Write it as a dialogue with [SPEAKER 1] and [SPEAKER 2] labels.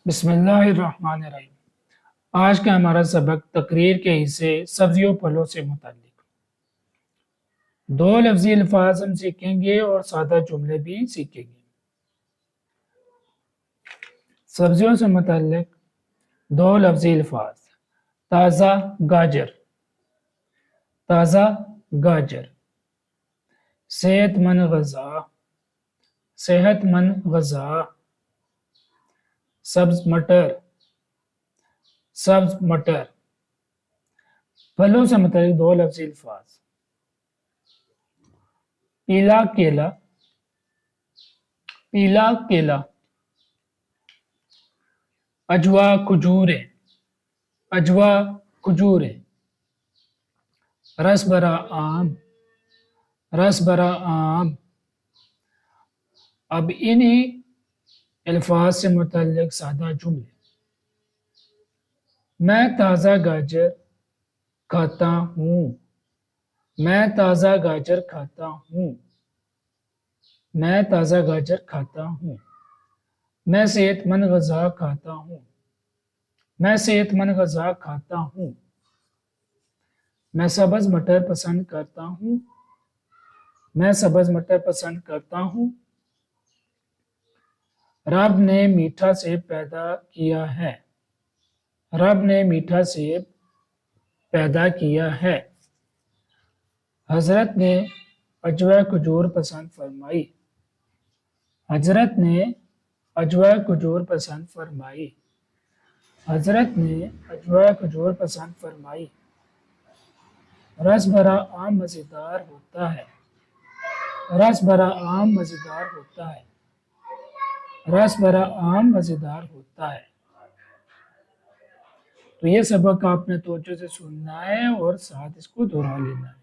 [SPEAKER 1] بسم اللہ الرحمن الرحیم۔ آج کا ہمارا سبق تقریر کے حصے سبزیوں پھلوں سے متعلق۔ دو لفظی الفاظ ہم سیکھیں گے اور سادہ جملے بھی سیکھیں گے۔ سبزیوں سے متعلق دو لفظی الفاظ: تازہ گاجر، تازہ گاجر، صحت مند غذا، صحت مند غذا، سبز مٹر، سبز مٹر۔ پھلوں سے متعلق دو لفظی الفاظ: پیلا کیلا، پیلا کیلا، اجوا کھجوریں، اجوا کھجوریں، رس بھرا آم، رس بھرا آم۔ اب انہی الفاظ سے متعلق سادہ جملے: میں تازہ گاجر کھاتا ہوں، میں تازہ گاجر کھاتا ہوں، میں تازہ گاجر کھاتا ہوں۔ میں صحت مند غذا کھاتا ہوں، میں صحت مند غذا کھاتا ہوں۔ میں سبز مٹر پسند کرتا ہوں، میں سبز مٹر پسند کرتا ہوں۔ رب نے میٹھا سیب پیدا کیا ہے، رب نے میٹھا سیب پیدا کیا ہے۔ حضرت نے اجوا کھجور پسند فرمائی، حضرت نے اجوا کھجور پسند فرمائی، حضرت نے اجوا کھجور پسند فرمائی۔ رس بھرا آم مزیدار ہوتا ہے، رس بھرا آم مزیدار ہوتا ہے، رس بھرا آم مزیدار ہوتا ہے۔ تو یہ سبق آپ نے توجہ سے سننا ہے اور ساتھ اس کو دہرا لینا ہے۔